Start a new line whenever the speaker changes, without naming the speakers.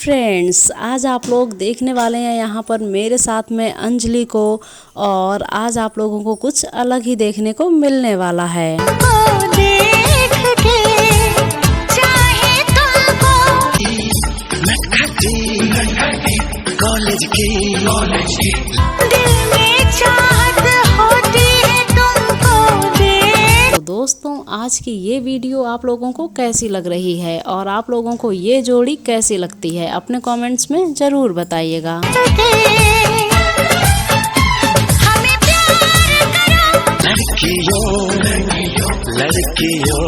Friends, आज आप लोग देखने वाले हैं यहाँ पर मेरे साथ में अंजलि को, और आज आप लोगों को कुछ अलग ही देखने को मिलने वाला है।
कॉलेज की
दोस्तों, आज की ये वीडियो आप लोगों को कैसी लग रही है और आप लोगों को ये जोड़ी कैसी लगती है, अपने कमेंट्स में ज़रूर बताइएगा।
लड़कियों